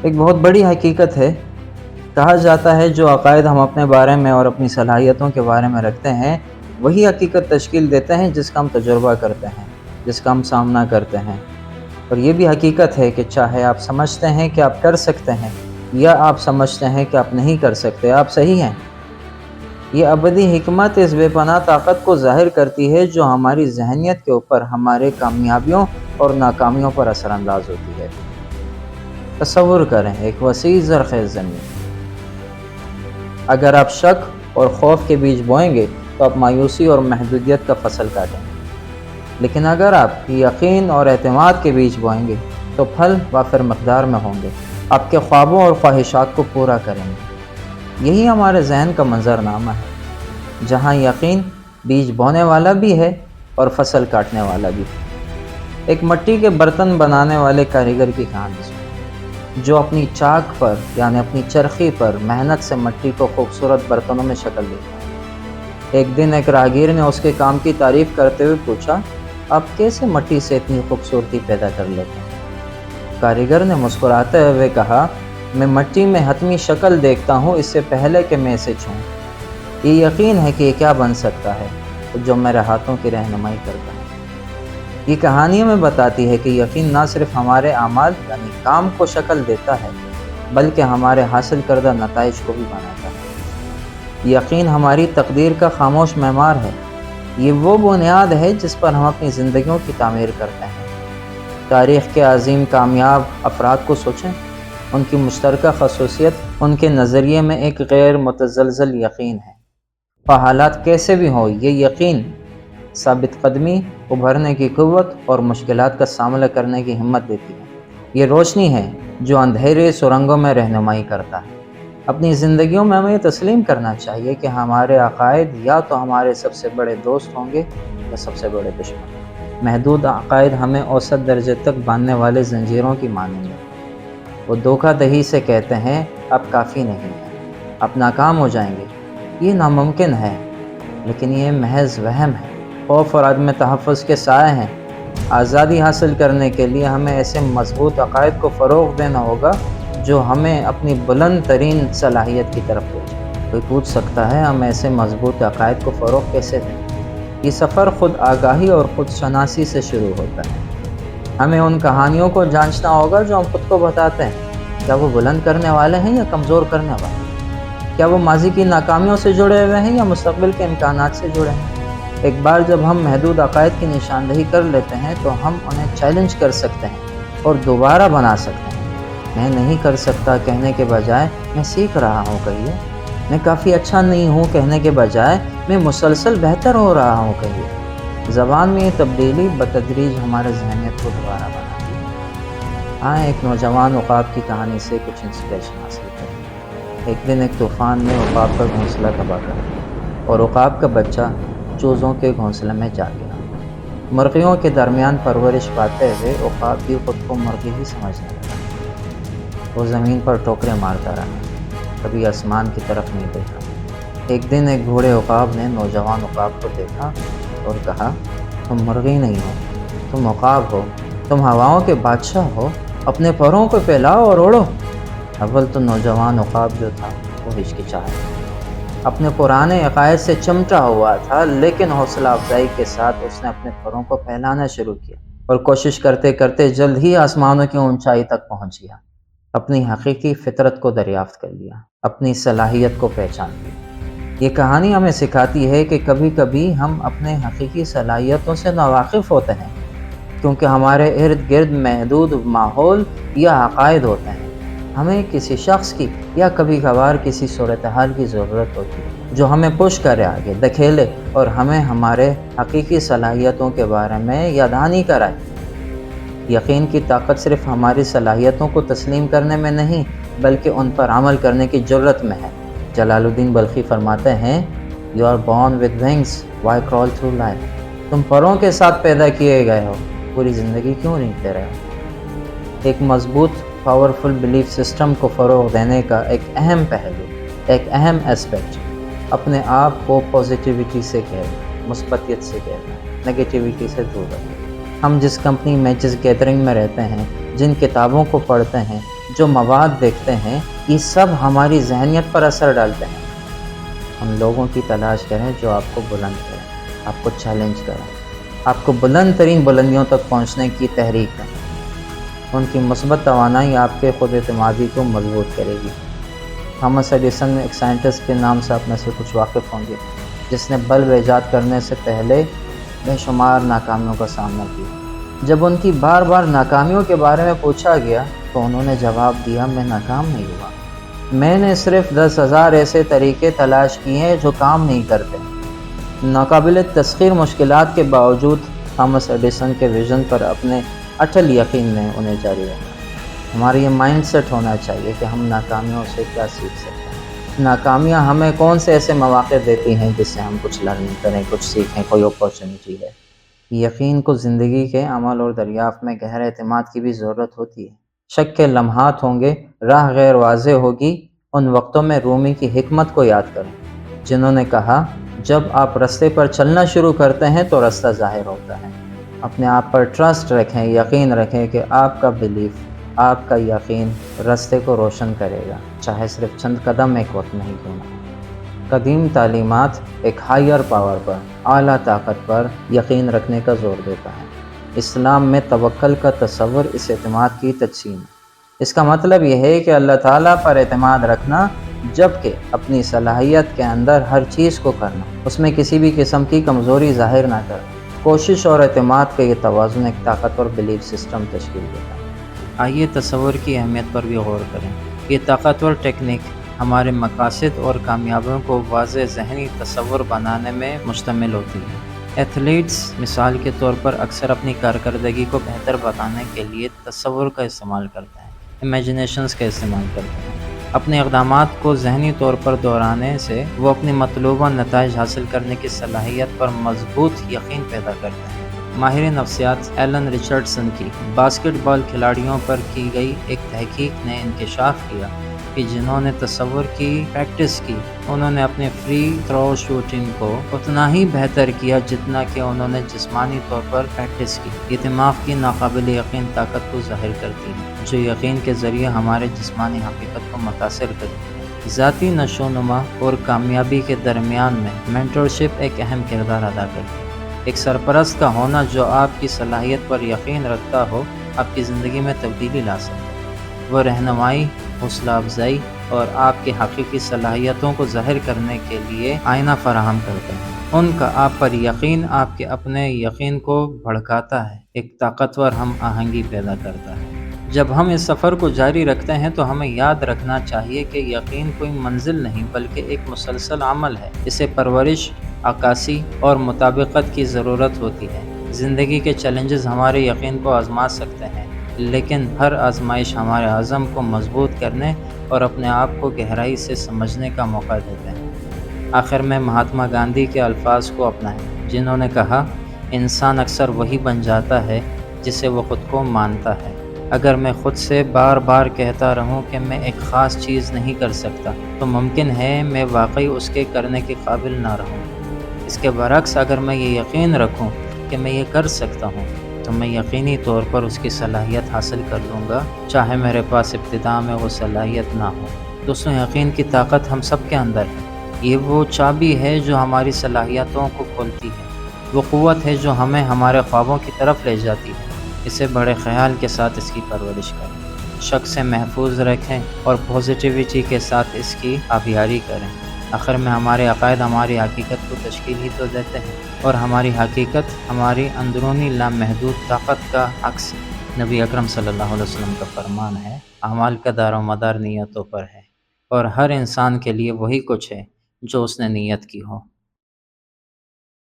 ایک بہت بڑی حقیقت ہے۔ کہا جاتا ہے جو عقائد ہم اپنے بارے میں اور اپنی صلاحیتوں کے بارے میں رکھتے ہیں وہی حقیقت تشکیل دیتے ہیں جس کا ہم تجربہ کرتے ہیں، جس کا ہم سامنا کرتے ہیں۔ اور یہ بھی حقیقت ہے کہ چاہے آپ سمجھتے ہیں کہ آپ کر سکتے ہیں یا آپ سمجھتے ہیں کہ آپ نہیں کر سکتے، آپ صحیح ہیں۔ یہ ابدی حکمت اس بے پناہ طاقت کو ظاہر کرتی ہے جو ہماری ذہنیت کے اوپر ہمارے کامیابیوں اور ناکامیوں پر اثر انداز ہوتی ہے۔ تصور کریں ایک وسیع زرخیز زمین۔ اگر آپ شک اور خوف کے بیج بوئیں گے تو آپ مایوسی اور محدودیت کا فصل کاٹیں گے، لیکن اگر آپ یقین اور اعتماد کے بیج بوئیں گے تو پھل وافر مقدار میں ہوں گے، آپ کے خوابوں اور خواہشات کو پورا کریں گے۔ یہی ہمارے ذہن کا منظرنامہ ہے، جہاں یقین بیج بونے والا بھی ہے اور فصل کاٹنے والا بھی ہے۔ ایک مٹی کے برتن بنانے والے کاریگر کی کہانی سنیں، جو اپنی چاک پر یعنی اپنی چرخی پر محنت سے مٹی کو خوبصورت برتنوں میں شکل دیتا ہے۔ ایک دن ایک راہگیر نے اس کے کام کی تعریف کرتے ہوئے پوچھا، آپ کیسے مٹی سے اتنی خوبصورتی پیدا کر لیتے ہیں؟ کاریگر نے مسکراتے ہوئے کہا، میں مٹی میں حتمی شکل دیکھتا ہوں اس سے پہلے کہ میں اسے چھوؤں۔ یہ یقین ہے کہ یہ کیا بن سکتا ہے جو میرے ہاتھوں کی رہنمائی کرتا ہے۔ یہ کہانی ہمیں بتاتی ہے کہ یقین نہ صرف ہمارے اعمال یعنی کام کو شکل دیتا ہے بلکہ ہمارے حاصل کردہ نتائج کو بھی بناتا ہے۔ یقین ہماری تقدیر کا خاموش معمار ہے۔ یہ وہ بنیاد ہے جس پر ہم اپنی زندگیوں کی تعمیر کرتے ہیں۔ تاریخ کے عظیم کامیاب افراد کو سوچیں، ان کی مشترکہ خصوصیت ان کے نظریے میں ایک غیر متزلزل یقین ہے۔ خواہ حالات کیسے بھی ہوں، یہ یقین ثابت قدمی، ابھرنے کی قوت اور مشکلات کا سامنا کرنے کی ہمت دیتی ہے۔ یہ روشنی ہے جو اندھیرے سرنگوں میں رہنمائی کرتا ہے۔ اپنی زندگیوں میں ہمیں یہ تسلیم کرنا چاہیے کہ ہمارے عقائد یا تو ہمارے سب سے بڑے دوست ہوں گے یا سب سے بڑے دشمن۔ محدود عقائد ہمیں اوسط درجے تک باندھنے والے زنجیروں کی مانند ہیں۔ وہ دھوکہ دہی سے کہتے ہیں آپ کافی نہیں ہیں، آپ ناکام ہو جائیں گے، یہ ناممکن ہے، لیکن یہ محض وہم ہے۔ خوف اور عدم تحفظ کے سائے ہیں۔ آزادی حاصل کرنے کے لیے ہمیں ایسے مضبوط عقائد کو فروغ دینا ہوگا جو ہمیں اپنی بلند ترین صلاحیت کی طرف لے جائے۔ کوئی پوچھ سکتا ہے ہم ایسے مضبوط عقائد کو فروغ کیسے دیں؟ یہ سفر خود آگاہی اور خود شناسی سے شروع ہوتا ہے۔ ہمیں ان کہانیوں کو جانچنا ہوگا جو ہم خود کو بتاتے ہیں۔ کیا وہ بلند کرنے والے ہیں یا کمزور کرنے والے؟ کیا وہ ماضی کی ناکامیوں سے جڑے ہوئے ہیں یا مستقبل کے امکانات سے جڑے ہیں؟ ایک بار جب ہم محدود عقائد کی نشاندہی کر لیتے ہیں تو ہم انہیں چیلنج کر سکتے ہیں اور دوبارہ بنا سکتے ہیں۔ میں نہیں کر سکتا کہنے کے بجائے میں سیکھ رہا ہوں کہیے۔ میں کافی اچھا نہیں ہوں کہنے کے بجائے میں مسلسل بہتر ہو رہا ہوں کہیے۔ زبان میں یہ تبدیلی بتدریج ہمارے ذہنیت کو دوبارہ بناتی ہے۔ ہاں، ایک نوجوان عقاب کی کہانی سے کچھ انسپریشن حاصل کریں۔ ایک دن ایک طوفان نے عقاب کا گھونسلہ تباہ کر دیا اور عقاب کا بچہ چوزوں کے گھونسلے میں جا گرا۔ مرغیوں کے درمیان پرورش پاتے ہوئے عقاب بھی خود کو مرغی ہی سمجھنے لگا۔ وہ زمین پر ٹوکرے مارتا رہا، کبھی آسمان کی طرف نہیں دیکھا۔ ایک دن ایک بوڑھے عقاب نے نوجوان عقاب کو دیکھا اور کہا، تم مرغی نہیں ہو، تم عقاب ہو، تم ہواؤں کے بادشاہ ہو، اپنے پروں کو پھیلاؤ اور اڑو۔ اول تو نوجوان عقاب جو تھا وہ ہچکچایا، اپنے پرانے عقائد سے چمٹا ہوا تھا، لیکن حوصلہ افزائی کے ساتھ اس نے اپنے پروں کو پھیلانا شروع کیا اور کوشش کرتے کرتے جلد ہی آسمانوں کی اونچائی تک پہنچ گیا۔ اپنی حقیقی فطرت کو دریافت کر لیا، اپنی صلاحیت کو پہچان لیا۔ یہ کہانی ہمیں سکھاتی ہے کہ کبھی کبھی ہم اپنے حقیقی صلاحیتوں سے ناواقف ہوتے ہیں کیونکہ ہمارے ارد گرد محدود ماحول یا عقائد ہوتے ہیں۔ ہمیں کسی شخص کی یا کبھی کبھار کسی صورتحال کی ضرورت ہوتی ہے جو ہمیں پش کرے، آگے دھکیلے اور ہمیں ہمارے حقیقی صلاحیتوں کے بارے میں یاد دہانی کرائے۔ یقین کی طاقت صرف ہماری صلاحیتوں کو تسلیم کرنے میں نہیں بلکہ ان پر عمل کرنے کی جرت میں ہے۔ جلال الدین بلخی فرماتے ہیں، You are born with wings, why crawl through life؟ تم پروں کے ساتھ پیدا کیے گئے ہو، پوری زندگی کیوں رینگتے رہے ہو؟ ایک مضبوط پاورفل بلیف سسٹم کو فروغ دینے کا ایک اہم پہلو، ایک اہم اسپیکٹ، اپنے آپ کو پازیٹیوٹی سے گھیرنا، مثبتیت سے گھیرنا، نگیٹیوٹی سے دور رکھنا۔ ہم جس کمپنی میں، جس گیدرنگ میں رہتے ہیں، جن کتابوں کو پڑھتے ہیں، جو مواد دیکھتے ہیں، یہ سب ہماری ذہنیت پر اثر ڈالتے ہیں۔ ان لوگوں کی تلاش کریں جو آپ کو بلند کریں، آپ کو چیلنج کریں، آپ کو بلند ترین بلندیوں تک پہنچنے کی تحریک دیں۔ ان کی مثبت توانائی آپ کے خود اعتمادی کو مضبوط کرے گی۔ تھامس ایڈیسن ایک سائنٹسٹ کے نام سے آپ میں سے کچھ واقف ہوں گے، جس نے بلب ایجاد کرنے سے پہلے بے شمار ناکامیوں کا سامنا کیا۔ جب ان کی بار بار ناکامیوں کے بارے میں پوچھا گیا تو انہوں نے جواب دیا، میں ناکام نہیں ہوا، میں نے صرف 10,000 ایسے طریقے تلاش کیے ہیں جو کام نہیں کرتے۔ ناقابل تسخیر مشکلات کے باوجود تھامس ایڈیسن کے ویژن پر اپنے اٹل یقین نے انہیں جاری رکھا۔ ہمارا یہ مائنڈ سیٹ ہونا چاہیے کہ ہم ناکامیوں سے کیا سیکھ سکتے ہیں۔ ناکامیاں ہمیں کون سے ایسے مواقع دیتی ہیں جس سے ہم کچھ لرن کریں، کچھ سیکھیں، کوئی اپورچونیٹی ہے۔ یقین کو زندگی کے عمل اور دریافت میں گہرے اعتماد کی بھی ضرورت ہوتی ہے۔ شک کے لمحات ہوں گے، راہ غیر واضح ہوگی، ان وقتوں میں رومی کی حکمت کو یاد کریں، جنہوں نے کہا جب آپ رستے پر چلنا شروع کرتے ہیں تو رستہ ظاہر ہوتا ہے۔ اپنے آپ پر ٹرسٹ رکھیں، یقین رکھیں کہ آپ کا بلیف، آپ کا یقین رستے کو روشن کرے گا، چاہے صرف چند قدم ایک وقت نہیں کیوں نہ۔ قدیم تعلیمات ایک ہائر پاور پر، اعلیٰ طاقت پر یقین رکھنے کا زور دیتا ہے۔ اسلام میں توکل کا تصور اس اعتماد کی تجسیم ہے۔ اس کا مطلب یہ ہے کہ اللہ تعالیٰ پر اعتماد رکھنا، جبکہ اپنی صلاحیت کے اندر ہر چیز کو کرنا، اس میں کسی بھی قسم کی کمزوری ظاہر نہ کرنا۔ کوشش اور اعتماد کا یہ توازن ایک طاقتور بلیف سسٹم تشکیل دیتا ہے۔ آئیے تصور کی اہمیت پر بھی غور کریں۔ یہ طاقتور ٹیکنیک ہمارے مقاصد اور کامیابیوں کو واضح ذہنی تصور بنانے میں مشتمل ہوتی ہے۔ ایتھلیٹس مثال کے طور پر اکثر اپنی کارکردگی کو بہتر بتانے کے لیے تصور کا استعمال کرتے ہیں، امیجنیشنز کا استعمال کرتے ہیں۔ اپنے اقدامات کو ذہنی طور پر دہرانے سے وہ اپنی مطلوبہ نتائج حاصل کرنے کی صلاحیت پر مضبوط یقین پیدا کرتے ہیں۔ ماہر نفسیات ایلن رچرڈسن کی باسکٹ بال کھلاڑیوں پر کی گئی ایک تحقیق نے انکشاف کیا کہ جنہوں نے تصور کی پریکٹس کی، انہوں نے اپنے فری تھرو شوٹنگ کو اتنا ہی بہتر کیا جتنا کہ انہوں نے جسمانی طور پر پریکٹس کی۔ یہ دماغ کی ناقابل یقین طاقت کو ظاہر کرتی ہے، جو یقین کے ذریعے ہمارے جسمانی حقیقت کو متاثر کرتی ہے۔ ذاتی نشو و نما اور کامیابی کے درمیان میں مینٹرشپ ایک اہم کردار ادا کرتی ہے۔ ایک سرپرست کا ہونا جو آپ کی صلاحیت پر یقین رکھتا ہو، آپ کی زندگی میں تبدیلی لا سکتا ہے۔ وہ رہنمائی، حوصلہ افزائی اور آپ کی حقیقی صلاحیتوں کو ظاہر کرنے کے لیے آئینہ فراہم کرتے ہیں۔ ان کا آپ پر یقین آپ کے اپنے یقین کو بھڑکاتا ہے، ایک طاقتور ہم آہنگی پیدا کرتا ہے۔ جب ہم اس سفر کو جاری رکھتے ہیں تو ہمیں یاد رکھنا چاہیے کہ یقین کوئی منزل نہیں بلکہ ایک مسلسل عمل ہے۔ اسے پرورش، عکاسی اور مطابقت کی ضرورت ہوتی ہے۔ زندگی کے چیلنجز ہمارے یقین کو آزما سکتے ہیں، لیکن ہر آزمائش ہمارے عزم کو مضبوط کرنے اور اپنے آپ کو گہرائی سے سمجھنے کا موقع دیتے ہیں۔ آخر میں مہاتما گاندھی کے الفاظ کو اپنائیں، جنہوں نے کہا، انسان اکثر وہی بن جاتا ہے جسے وہ خود کو مانتا ہے۔ اگر میں خود سے بار بار کہتا رہوں کہ میں ایک خاص چیز نہیں کر سکتا، تو ممکن ہے میں واقعی اس کے کرنے کے قابل نہ رہوں۔ اس کے برعکس اگر میں یہ یقین رکھوں کہ میں یہ کر سکتا ہوں، تو میں یقینی طور پر اس کی صلاحیت حاصل کر لوں گا، چاہے میرے پاس ابتدا میں وہ صلاحیت نہ ہو۔ دوستوں، یقین کی طاقت ہم سب کے اندر ہے۔ یہ وہ چابی ہے جو ہماری صلاحیتوں کو کھولتی ہے، وہ قوت ہے جو ہمیں ہمارے خوابوں کی طرف لے جاتی ہے۔ اسے بڑے خیال کے ساتھ اس کی پرورش کریں، شک سے محفوظ رکھیں اور پازیٹیوٹی کے ساتھ اس کی آبیاری کریں۔ آخر میں ہمارے عقائد ہماری حقیقت کو تشکیل ہی تو دیتے ہیں، اور ہماری حقیقت ہماری اندرونی لامحدود طاقت کا عکس ہے۔ نبی اکرم صلی اللہ علیہ وسلم کا فرمان ہے، اعمال کا دار و مدار نیتوں پر ہے، اور ہر انسان کے لیے وہی کچھ ہے جو اس نے نیت کی ہو۔